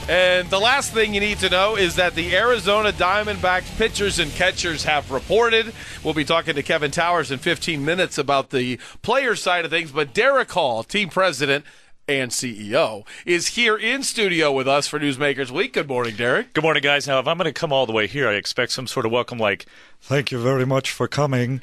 And the last thing you need to know is that the Arizona Diamondbacks pitchers and catchers have reported. We'll be talking to Kevin Towers in 15 minutes about the player side of things. But Derrick Hall, team president and CEO, is here in studio with us for Newsmakers Week. Good morning, Derrick. Good morning, guys. Now, if I'm going to come all the way here, I expect some sort of welcome like, thank you very much for coming.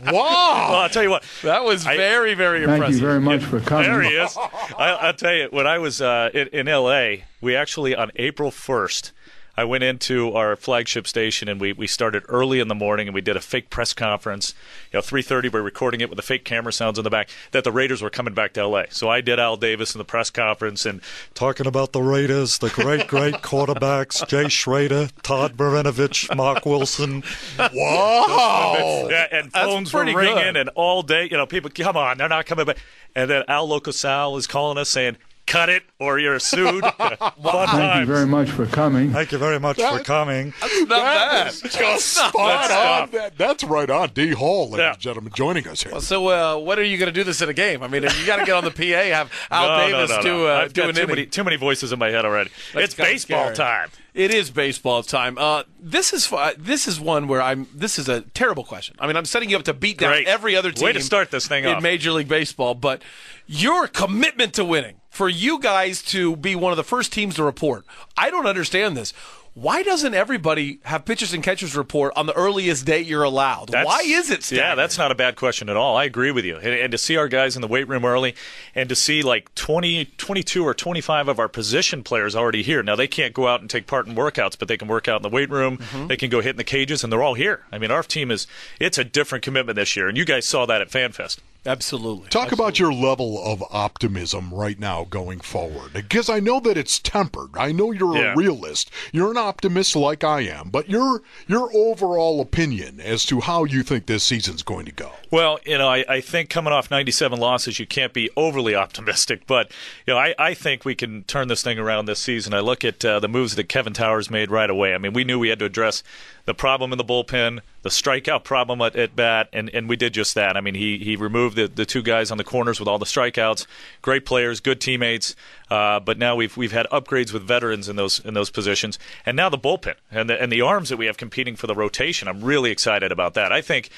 Wow. Well, I'll tell you what. That was very, very impressive. Thank you very much for coming. There he is. I'll tell you, when I was in L.A., we actually, on April 1st, I went into our flagship station, and we started early in the morning, and we did a fake press conference. 3:30, we're recording it with the fake camera sounds in the back, that the Raiders were coming back to L.A. So I did Al Davis in the press conference and talking about the Raiders, the great quarterbacks, Jay Schrader, Todd Marinovich, Mark Wilson. Wow. Yeah, and phones were ringing, good. and all day, people, come on, they're not coming back. And then Al Locosal is calling us saying, cut it or you're sued. Fun Thank times. you very much for coming. Thank you very much for coming. That's not bad. Just spot on. That's right on. D. Hall, ladies and gentlemen, joining us here. So when are you going to do this in a game? I mean, you got to get on the PA, have Al Davis do I've do got an inning. too many voices in my head already. That's It's baseball scary. time. It is baseball time. This is one where this is a terrible question. I mean, I'm setting you up to beat down Great. every other team. Way to start this thing in off. Major League Baseball, but your commitment to winning, for you guys to be one of the first teams to report. I don't understand this. Why doesn't everybody have pitchers and catchers report on the earliest date you're allowed? Why is it staggered? Yeah, that's not a bad question at all. I agree with you. And to see our guys in the weight room early, and to see like 20, 22 or 25 of our position players already here. Now, they can't go out and take part in workouts, but they can work out in the weight room. Mm-hmm. They can go hit in the cages, and they're all here. I mean, our team it's a different commitment this year, and you guys saw that at FanFest. Absolutely. Talk about your level of optimism right now going forward, because I know that it's tempered. I know you're a realist. You're an optimist like I am, but your overall opinion as to how you think this season's going to go. Well, I think coming off 97 losses, you can't be overly optimistic, but I think we can turn this thing around this season. I look at the moves that Kevin Towers made right away. I mean, we knew we had to address the problem in the bullpen, the strikeout problem at bat, and we did just that. I mean, he removed the two guys on the corners with all the strikeouts. Great players, good teammates, but now we've had upgrades with veterans in those positions, and now the bullpen and the arms that we have competing for the rotation. I'm really excited about that. I think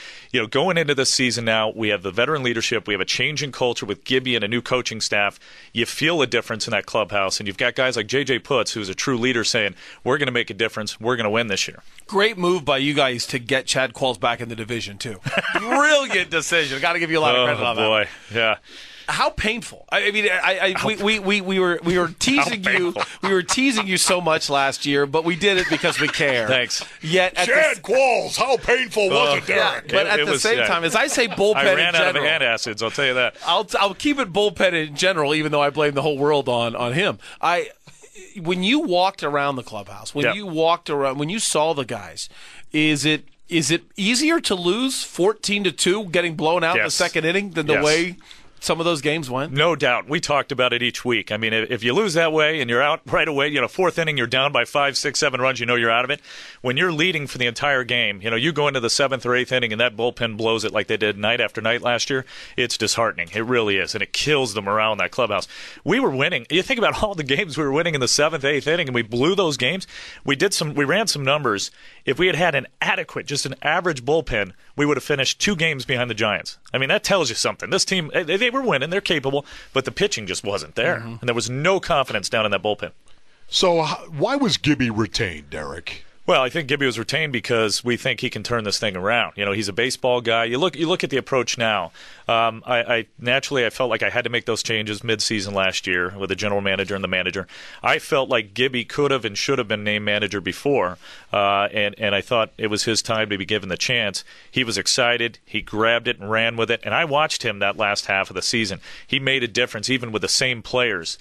going into this season now, we have the veteran leadership, we have a change in culture with Gibby and a new coaching staff. You feel a difference in that clubhouse, and you've got guys like J.J. Putz, who's a true leader, saying we're going to make a difference, we're going to win this year. Great move by you guys to get Chad Qualls back in the division, too. Brilliant decision. Got to give you a lot of credit on that. Oh, boy. Yeah. How painful! I mean, we were teasing you. We were teasing you so much last year, but we did it because we care. Thanks. Yet, Chad Qualls, how painful was it, Derrick? But at the same time, as I say, bullpen I ran in out general, of antacids. I'll tell you that. I'll keep it bullpen in general, even though I blame the whole world on him. When you walked around the clubhouse, when you saw the guys, is it easier to lose 14-2, getting blown out in the second inning, than the way some of those games went? No doubt. We talked about it each week. I mean, if you lose that way and you're out right away, fourth inning, you're down by 5, 6, 7 runs, you're out of it. When you're leading for the entire game, you go into the 7th or 8th inning and that bullpen blows it like they did night after night last year, it's disheartening. It really is, and it kills the morale in that clubhouse. We were winning. You think about all the games we were winning in the 7th, 8th inning, and we blew those games. We ran some numbers. If we had an adequate, just an average bullpen, we would have finished 2 games behind the Giants. I mean, that tells you something. This team, they were winning. They're capable, but the pitching just wasn't there. Mm-hmm. And there was no confidence down in that bullpen. So why was Gibby retained, Derrick? Well, I think Gibby was retained because we think he can turn this thing around. He's a baseball guy. You look at the approach now. I felt like I had to make those changes mid-season last year with the general manager and the manager. I felt like Gibby could have and should have been named manager before, and I thought it was his time to be given the chance. He was excited. He grabbed it and ran with it, and I watched him that last half of the season. He made a difference even with the same players.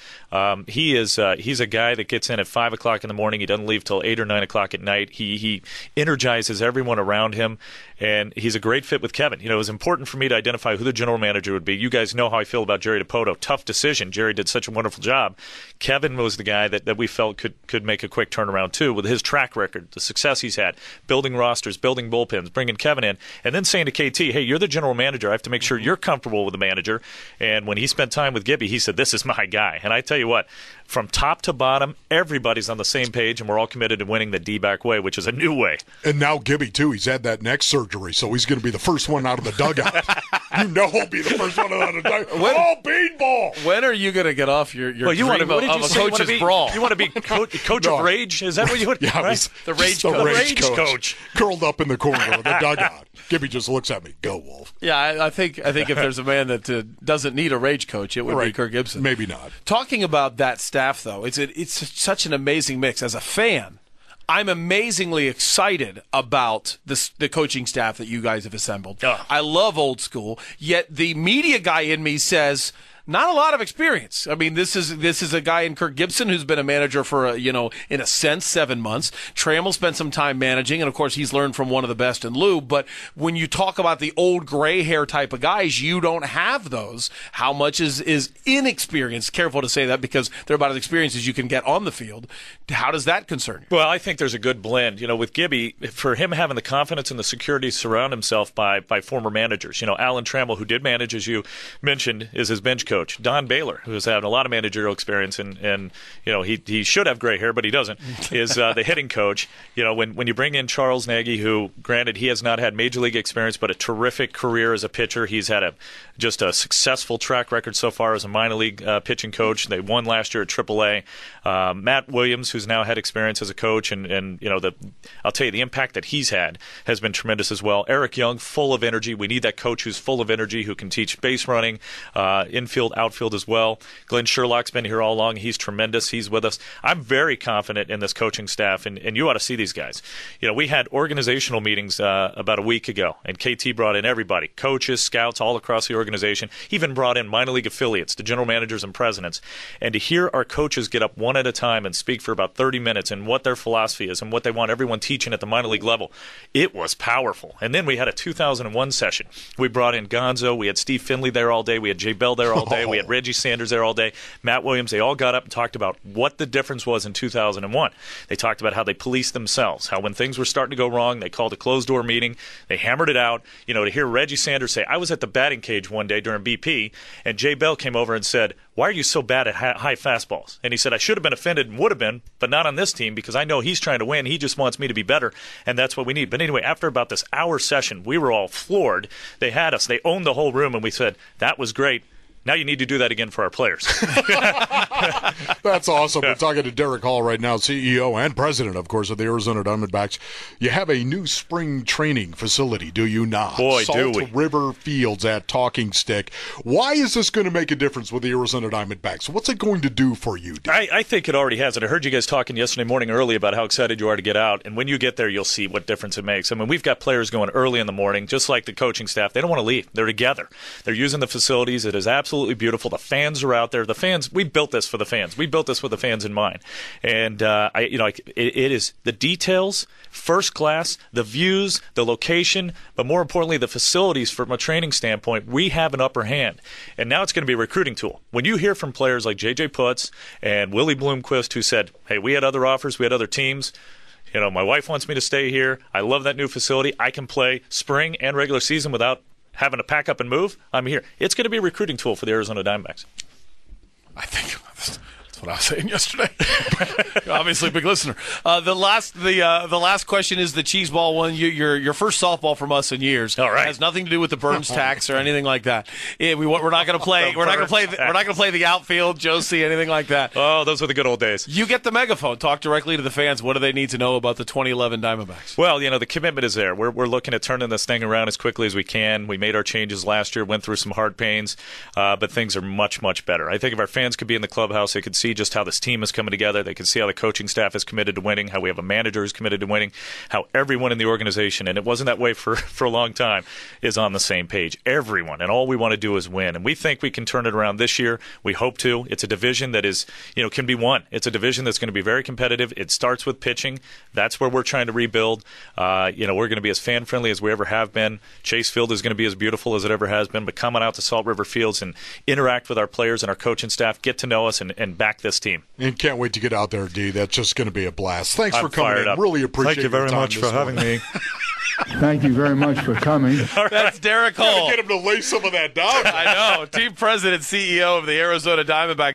He's a guy that gets in at 5 o'clock in the morning. He doesn't leave till 8 or 9 o'clock at night. night. He energizes everyone around him, and he's a great fit with Kevin. It was important for me to identify who the general manager would be. You guys know how I feel about Jerry DiPoto. Tough decision. Jerry did such a wonderful job. Kevin was the guy that we felt could make a quick turnaround, too, with his track record, the success he's had, building rosters, building bullpens, bringing Kevin in, and then saying to KT, hey, you're the general manager. I have to make sure you're comfortable with the manager. And when he spent time with Gibby, he said, this is my guy. And I tell you what, from top to bottom, everybody's on the same page, and we're all committed to winning the D-back way, which is a new way. And now Gibby, too, he's had that neck surgery, so he's going to be the first one out of the dugout. He'll be the first one out of the dugout. Beanball! When are you going to get off your dream of a coach's brawl? You want to be coach of rage? Is that what you want? Yeah, right? The rage coach. Curled up in the corner of the dugout. Gibby just looks at me. Go, Wolf. Yeah, I think if there's a man that doesn't need a rage coach, it would be Kirk Gibson. Maybe not. Talking about that staff, though, it's such an amazing mix. As a fan, I'm amazingly excited about the coaching staff that you guys have assembled. I love old school, yet the media guy in me says, not a lot of experience. I mean, this is a guy in Kirk Gibson who's been a manager for, in a sense, 7 months. Trammell spent some time managing, and, of course, he's learned from one of the best in Lou. But when you talk about the old gray hair type of guys, you don't have those. How much is inexperienced? Careful to say that because they're about as experienced as you can get on the field. How does that concern you? Well, I think there's a good blend. With Gibby, for him having the confidence and the security to surround himself by former managers. Alan Trammell, who did manage, as you mentioned, is his bench coach. Don Baylor, who has had a lot of managerial experience, and he should have gray hair, but he doesn't, is the hitting coach. When you bring in Charles Nagy, who, granted, he has not had major league experience, but a terrific career as a pitcher. He's had just a successful track record so far as a minor league pitching coach. They won last year at AAA. Matt Williams, who's now had experience as a coach, and I'll tell you, the impact that he's had has been tremendous as well. Eric Young, full of energy. We need that coach who's full of energy, who can teach base running, infield, outfield as well. Glenn Sherlock's been here all along. He's tremendous. He's with us. I'm very confident in this coaching staff, and you ought to see these guys. We had organizational meetings about a week ago, and KT brought in everybody, coaches, scouts, all across the organization. He even brought in minor league affiliates, the general managers and presidents. And to hear our coaches get up one at a time and speak for about 30 minutes and what their philosophy is and what they want everyone teaching at the minor league level, it was powerful. And then we had a 2001 session. We brought in Gonzo. We had Steve Finley there all day. We had Jay Bell there all day. We had Reggie Sanders there all day. Matt Williams. They all got up and talked about what the difference was in 2001. They talked about how they policed themselves, how when things were starting to go wrong, they called a closed-door meeting. They hammered it out. To hear Reggie Sanders say, I was at the batting cage one day during BP, and Jay Bell came over and said, why are you so bad at high fastballs? And he said, I should have been offended and would have been, but not on this team because I know he's trying to win. He just wants me to be better, and that's what we need. But anyway, after about this hour session, we were all floored. They had us. They owned the whole room, and we said, that was great. Now you need to do that again for our players. That's awesome. We're talking to Derrick Hall right now, CEO and president, of course, of the Arizona Diamondbacks. You have a new spring training facility, do you not? Boy, do we. Salt River Fields at Talking Stick. Why is this going to make a difference with the Arizona Diamondbacks? What's it going to do for you, Derrick? I think it already has. And I heard you guys talking yesterday morning early about how excited you are to get out. And when you get there, you'll see what difference it makes. I mean, we've got players going early in the morning, just like the coaching staff. They don't want to leave. They're together. They're using the facilities. It is absolutely beautiful. The fans are out there. The fans, we built this for the fans. We built this with the fans in mind. And it is the details, first class, the views, the location, but more importantly, the facilities from a training standpoint. We have an upper hand. And now it's going to be a recruiting tool. When you hear from players like J.J. Putz and Willie Bloomquist who said, hey, we had other offers, we had other teams. My wife wants me to stay here. I love that new facility. I can play spring and regular season without having to pack up and move. I'm here. It's going to be a recruiting tool for the Arizona Diamondbacks. I think that's what I was saying yesterday. Obviously, a big listener. The last question is the cheese ball one. Your first softball from us in years. All right. It has nothing to do with the Burns tax or anything like that. We're not going to play. We're not going to play the outfield, Josie, anything like that. Oh, those were the good old days. You get the megaphone. Talk directly to the fans. What do they need to know about the 2011 Diamondbacks? Well, the commitment is there. We're looking at turning this thing around as quickly as we can. We made our changes last year. Went through some hard pains, but things are much, much better. I think if our fans could be in the clubhouse, they could see just how this team is coming together. They can see how the coaching staff is committed to winning, how we have a manager who's committed to winning, how everyone in the organization, and it wasn't that way for a long time, is on the same page. Everyone, and all we want to do is win. And we think we can turn it around this year. We hope to. It's a division that is, can be won. It's a division that's going to be very competitive. It starts with pitching. That's where we're trying to rebuild. We're going to be as fan-friendly as we ever have been. Chase Field is going to be as beautiful as it ever has been. But coming out to Salt River Fields and interact with our players and our coaching staff, get to know us, and back this team. And can't wait to get out there, D. That's just going to be a blast. Thanks for coming in. Up. Really appreciate it. Thank you very much for having me. Thank you very much for coming. That's Derrick Hall. Get him to lay some of that down. I know. Team president, CEO of the Arizona Diamondbacks.